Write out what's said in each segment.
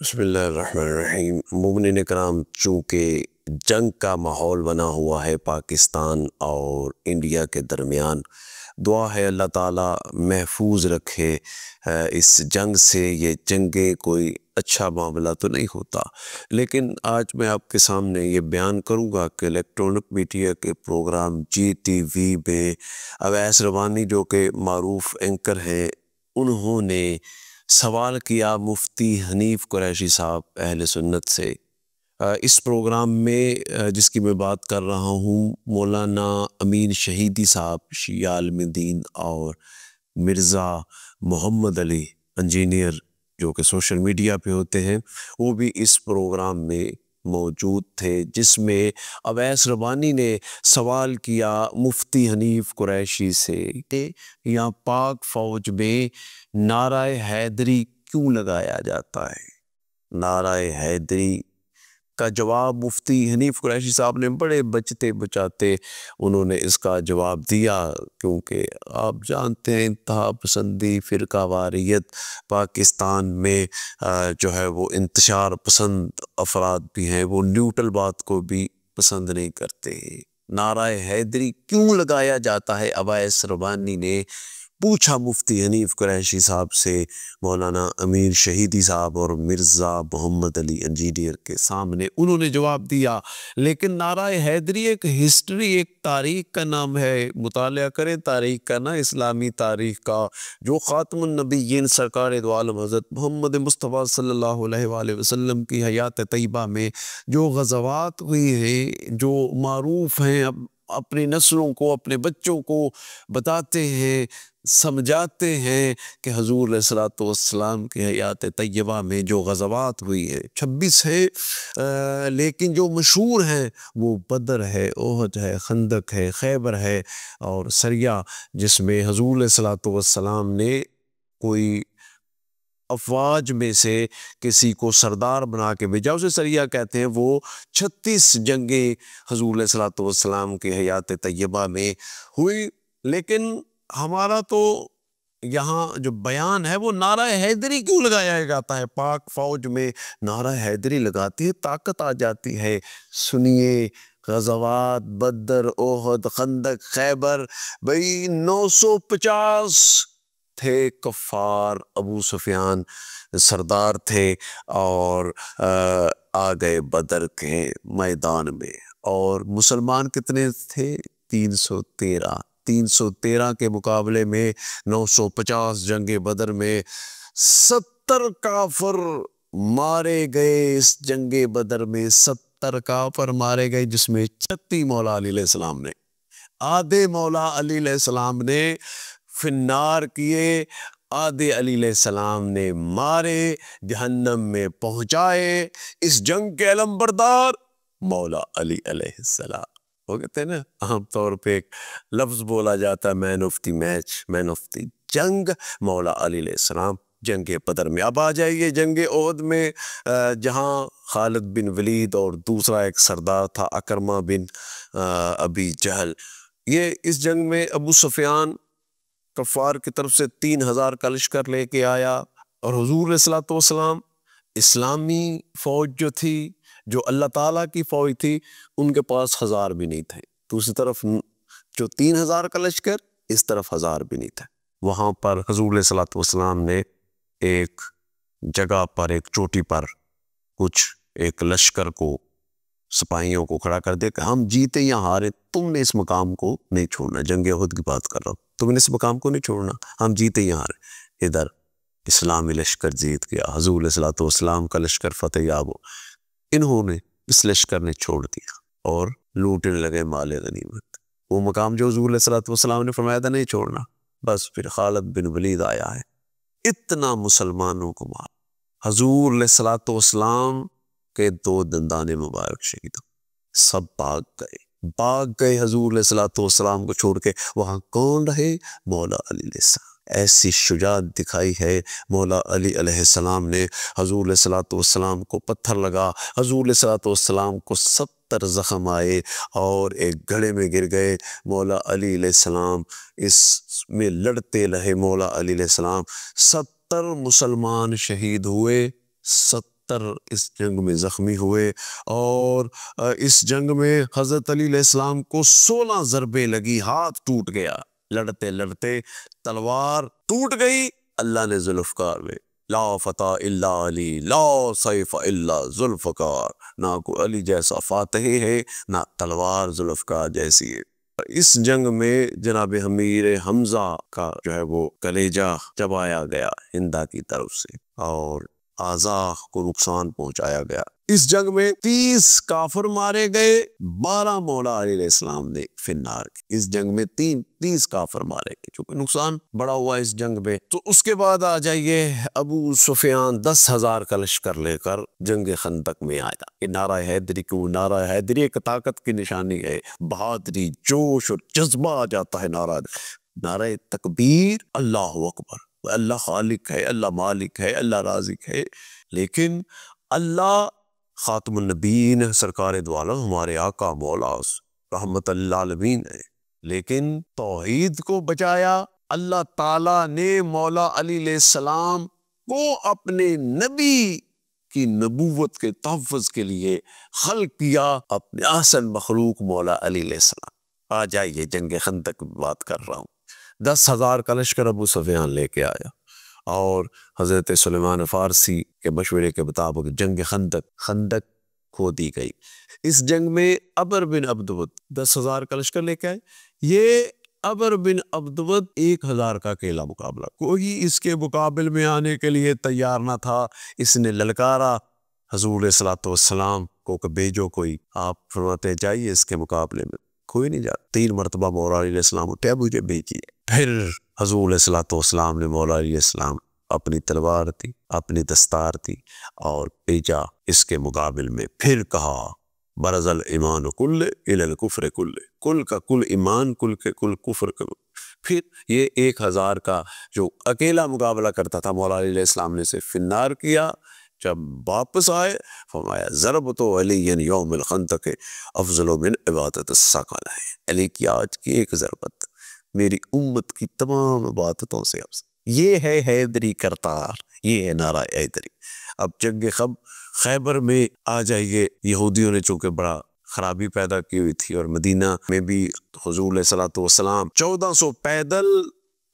بسم اللہ الرحمن الرحیم۔ مومنین کرام، چونکہ جنگ کا ماحول بنا ہوا ہے پاکستان اور انڈیا کے درمیان، دعا ہے اللہ تعالیٰ محفوظ رکھے اس جنگ سے۔ یہ جنگیں کوئی اچھا معاملہ تو نہیں ہوتا، لیکن آج میں آپ کے سامنے یہ بیان کروں گا کہ الیکٹرانک میڈیا کے پروگرام جی ٹی وی میں اویس ربانی جو کہ معروف اینکر ہیں، انہوں نے سوال کیا مفتی حنیف قریشی صاحب اہل سنت سے۔ اس پروگرام میں جس کی میں بات کر رہا ہوں، مولانا امین شہیدی صاحب شیعہ عالم دین اور مرزا محمد علی انجینئر جو کہ سوشل میڈیا پہ ہوتے ہیں، وہ بھی اس پروگرام میں موجود تھے، جس میں اویس ربانی نے سوال کیا مفتی حنیف قریشی سے کہ یہاں پاک فوج میں نعرہ حیدری کیوں لگایا جاتا ہے۔ نعرہ حیدری کا جواب مفتی حنیف قریشی صاحب نے بڑے بچتے بچاتے انہوں نے اس کا جواب دیا، کیونکہ آپ جانتے ہیں انتہا پسندی، فرقہ واریت پاکستان میں جو ہے وہ انتشار پسند افراد بھی ہیں، وہ نیوٹرل بات کو بھی پسند نہیں کرتے۔ نعرہ حیدری کیوں لگایا جاتا ہے، اویس ربانی نے پوچھا مفتی حنیف قریشی صاحب سے، مولانا امیر شہیدی صاحب اور مرزا محمد علی انجینئر کے سامنے انہوں نے جواب دیا۔ لیکن نعرہ حیدری ایک ہسٹری، ایک تاریخ کا نام ہے، مطالعہ کریں تاریخ کا، نا اسلامی تاریخ کا، جو خاتم النبیین سرکار دو عالم حضرت محمد مصطفیٰ صلی اللہ علیہ وآلہ وسلم کی حیات طیبہ میں جو غزوات ہوئی ہیں، جو معروف ہیں، اپنی نسلوں کو، اپنے بچوں کو بتاتے ہیں، سمجھاتے ہیں کہ حضور علیہ الصلوۃ والسلام کی حیات طیبہ میں جو غزوات ہوئی ہے 26 ہے، لیکن جو مشہور ہیں وہ بدر ہے، احد ہے، خندق ہے، خیبر ہے اور سریہ، جس میں حضور علیہ الصلوۃ والسلام نے کوئی افواج میں سے کسی کو سردار بنا کے بھیجا، اسے سریہ کہتے ہیں۔ وہ 36 جنگیں حضور علیہ الصلوۃ والسلام کی حیات طیبہ میں ہوئی، لیکن ہمارا تو یہاں جو بیان ہے وہ نعرہ حیدری کیوں لگایا جاتا ہے۔ پاک فوج میں نعرہ حیدری لگاتی ہے، طاقت آ جاتی ہے۔ سنیے، غزوات بدر، احد، خندق، خیبر، بھئی 950 تھے کفار، ابو سفیان سردار تھے اور آ گئے بدر کے میدان میں، اور مسلمان کتنے تھے؟ 313 کے مقابلے میں 950 جنگ بدر میں 70 کافر مارے گئے۔ اس جنگ بدر میں 70 کافر مارے گئے، جس میں 36 مولا علی علیہ السلام نے، آدھے مولا علی علیہ السلام نے فنار کیے، آدھے علی علیہ السلام نے مارے، جہنم میں پہنچائے۔ اس جنگ کے علم بردار مولا علی علیہ السلام۔ وہ کہتے ہیں نا، عام طور پہ ایک لفظ بولا جاتا ہے، man of the match, man of the جنگ، مولا علی علیہ السلام جنگ بدر میں۔ اب آ جائیے جنگ احد میں، جہاں خالد بن ولید اور دوسرا ایک سردار تھا اکرمہ بن ابی جہل۔ یہ اس جنگ میں ابو سفیان کفار کی طرف سے 3000 کا لشکر لے کے آیا، اور حضور علیہ الصلوۃ والسلام اسلامی فوج جو تھی، جو اللہ تعالیٰ کی فوج تھی، ان کے پاس 1000 بھی نہیں تھے۔ دوسری طرف جو 3000 کا لشکر، اس طرف 1000 بھی نہیں تھے۔ وہاں پر حضور علیہ الصلوۃ والسلام نے ایک جگہ پر، ایک چوٹی پر کچھ ایک لشکر کو، سپاہیوں کو کھڑا کر دیا کہ ہم جیتے یا ہارے، تم نے اس مقام کو نہیں چھوڑنا۔ جنگ احد کی بات کر رہا ہوں، تم نے اس مقام کو نہیں چھوڑنا، ہم جیتے یا ہارے۔ ادھر اسلامی لشکر جیت گیا، حضور علیہ الصلوۃ والسلام کا لشکر فتح یاب ہو۔ انہوں نے، اس لشکر نے چھوڑ دیا اور لوٹنے لگے مال غنیمت۔ وہ مقام جو حضور علیہ الصلوۃ والسلام نے فرمایا تھا نہیں چھوڑنا، بس پھر خالد بن ولید آیا ہے، اتنا مسلمانوں کو مار۔ حضور علیہ الصلوۃ والسلام کے 2 دندان مبارک شہید ہو، سب بھاگ گئے حضور علیہ الصلوۃ والسلام کو چھوڑ کے۔ وہاں کون رہے؟ مولا علی علیہ السلام۔ ایسی شجاعت دکھائی ہے مولا علی علیہ السلام نے۔ حضور علیہ الصلوۃ والسلام کو پتھر لگا، حضور علیہ الصلوۃ والسلام کو 70 زخم آئے اور ایک گڑھے میں گر گئے۔ مولا علی علیہ السلام اس میں لڑتے رہے، مولا علی علیہ السلام 70 مسلمان شہید ہوئے، 70 77 اس جنگ میں زخمی ہوئے، اور اس جنگ میں حضرت علی علیہ السلام کو 16 ضربیں لگی، ہاتھ ٹوٹ گیا، لڑتے لڑتے تلوار ٹوٹ گئی۔ اللہ نے ذوالفقار میں لا فتح الا علی لا سیف الا ذوالفقار، نہ کوئی علی جیسا فاتح ہے نہ تلوار ذوالفقار جیسی ہے۔ اس جنگ میں جناب امیر حمزہ کا جو ہے وہ کلیجہ چبایا گیا ہندا کی طرف سے، اور اعضاء کو نقصان پہنچایا گیا۔ اس جنگ میں 30 کافر مارے گئے، 12 مولا علی علیہ السلام نے فنار کی۔ اس جنگ میں 30 کافر مارے گئے، چونکہ نقصان بڑا ہوا اس جنگ میں۔ تو اس کے بعد آ جائیے، ابو سفیان 10,000 کا لشکر لے کر جنگ خندق میں آیا۔ یہ نعرہ حیدری کیوں؟ نعرہ حیدری ایک طاقت کی نشانی ہے، بہادری، جوش اور جذبہ آ جاتا ہے نعرہ تکبیر، اللہ اکبر، اللہ خالق ہے، اللہ مالک ہے، اللہ رازق ہے، لیکن اللہ خاتم النبیین سرکار دو عالم ہمارے آقا مولا رحمت للعالمین ہے، لیکن توحید کو بچایا۔ اللہ تعالیٰ نے مولا علی علیہ السلام کو اپنے نبی کی نبوت کے تحفظ کے لیے خلق کیا، اپنے احسن مخلوق مولا علی علیہ السلام۔ آ جائیے، جنگ خندق کی بات کر رہا ہوں۔ 10,000 کا لشکر ابو سفیان لے کے آیا، اور حضرت سلیمان فارسی کے مشورے کے مطابق جنگ خندق کھودی گئی۔ اس جنگ میں عبر بن عبدود 10,000 کا لشکر لے کے آئے۔ یہ عبر بن عبدود 1,000 کا اکیلا مقابلہ، کوئی اس کے مقابل میں آنے کے لیے تیار نہ تھا۔ اس نے للکارا حضور علیہ الصلوۃ والسلام کو کہ بھیجو کوئی، آپ فرماتے جائیے اس کے مقابلے میں، کوئی نہیں جاتا۔ 3 مرتبہ مولا علیہ السلام اٹھے، مجھے بھیجیے۔ پھر حضور علیہ الصلوۃ والسلام نے مولا علیہ السلام اپنی تلوار تھی، اپنی دستار تھی، اور بھیجا اس کے مقابل میں۔ پھر کہا برز الایمان کل الی الکفر کل، کل کا کل ایمان، کل کے کل کفر کا۔ پھر یہ 1,000 کا جو اکیلا مقابلہ کرتا تھا مولا علیہ السلام نے اسے فنار کیا۔ جب واپس آئے فرمایا ضربت علی یوم الخندق افضل من عبادت الثقلین، علی کی آج کی ایک ضربت میری امت کی تمام عبادتوں سے افضل۔ یہ ہے حیدری کرتار، یہ ہے نعرہ حیدری۔ اب جنگ خیبر میں آ جائیے، یہودیوں نے چونکہ بڑا خرابی پیدا کی ہوئی تھی، اور مدینہ میں بھی حضور علیہ الصلوۃ والسلام 1400 پیدل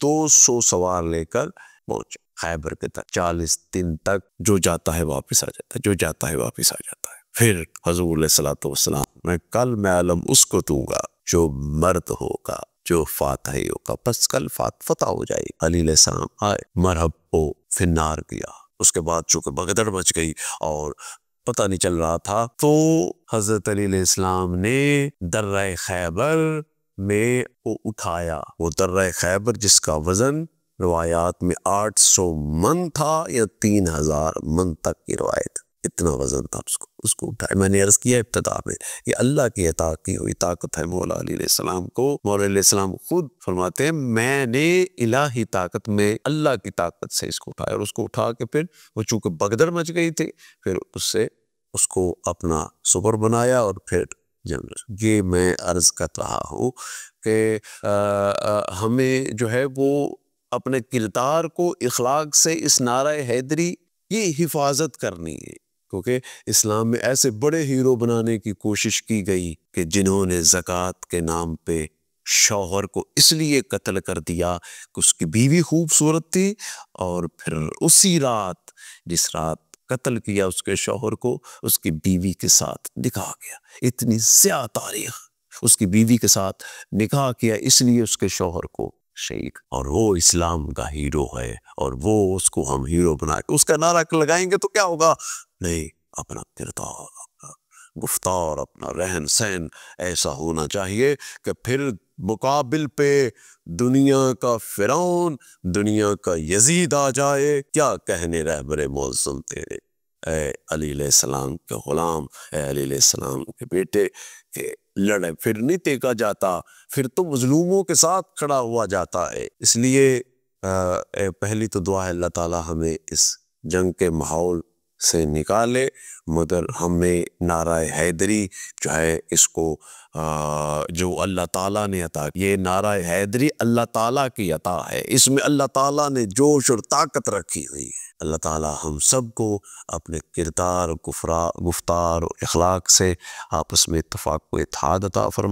200 سوار لے کر پہنچے خیبر کے تک۔ 40 دن تک جو جاتا ہے واپس آ جاتا ہے، جو جاتا ہے واپس آ جاتا ہے۔ پھر حضور علیہ الصلوۃ والسلام، میں کل میں علم اس کو دوں گا جو مرد ہوگا، جو فاتح ہوگا، بس کل فتح ہو جائے۔ علی علیہ السلام آئے، مرحب کو فنار کیا۔ اس کے بعد چونکہ بغدڑ مچ گئی اور پتہ نہیں چل رہا تھا، تو حضرت علی علیہ السلام نے درہ خیبر میں وہ اٹھایا، وہ درہ خیبر جس کا وزن روایات میں 800 من تھا یا 3,000 من تک کی روایت، اتنا وزن تھا اس کو اٹھایا۔ میں نے عرض کیا ابتدا میں، یہ اللہ کی عطا کی ہوئی طاقت ہے مولا علی علیہ السلام کو۔ مولا علیہ السلام خود فرماتے ہیں میں نے الہی طاقت میں اللہ کی طاقت سے اس کو اٹھایا، اور اس کو اٹھا کے پھر وہ چونکہ بغدر مچ گئی تھی، پھر اس کو اپنا سپر بنایا، اور پھر جنگ۔ یہ میں عرض کر رہا ہوں کہ ہمیں جو ہے وہ اپنے کردار کو اخلاق سے اس نعرہ حیدری یہ حفاظت کرنی ہے، کیونکہ اسلام میں ایسے بڑے ہیرو بنانے کی کوشش کی گئی کہ جنہوں نے زکوٰۃ کے نام پہ شوہر کو اس لیے قتل کر دیا کہ اس کی بیوی خوبصورت تھی، اور پھر اسی رات جس رات قتل کیا اس کے شوہر کو، اس کی بیوی کے ساتھ نکاح کیا۔ اتنی زیادہ تاریخ، اس کی بیوی کے ساتھ نکاح کیا اس لیے اس کے شوہر کو شہید، اور وہ اسلام کا ہیرو ہے، اور وہ اس کو ہم ہیرو بنا کے اس کا نعرہ لگائیں گے تو کیا ہوگا؟ نہیں، اپنا کردار، اپنا گفتار، اپنا رہن سہن ایسا ہونا چاہیے کہ پھر مقابل پہ دنیا کا فرعون، دنیا کا یزید آ جائے، کیا کہنے رہبر معظم تیرے، اے علی علیہ السلام کے غلام، اے علی علیہ السلام کے بیٹے، کہ لڑے پھر نہیں دیکھا جاتا، پھر تو مظلوموں کے ساتھ کھڑا ہوا جاتا ہے۔ اس لیے پہلی تو دعا ہے اللہ تعالی ہمیں اس جنگ کے ماحول سے نکالے، مگر ہمیں نعرہ حیدری جو ہے اس کو جو اللہ تعالیٰ نے عطا، یہ نعرہ حیدری اللہ تعالیٰ کی عطا ہے، اس میں اللہ تعالیٰ نے جوش اور طاقت رکھی ہوئی ہے۔ اللہ تعالیٰ ہم سب کو اپنے کردار، گفتار اور اخلاق سے آپس میں اتفاق و اتحاد عطا فرمائے۔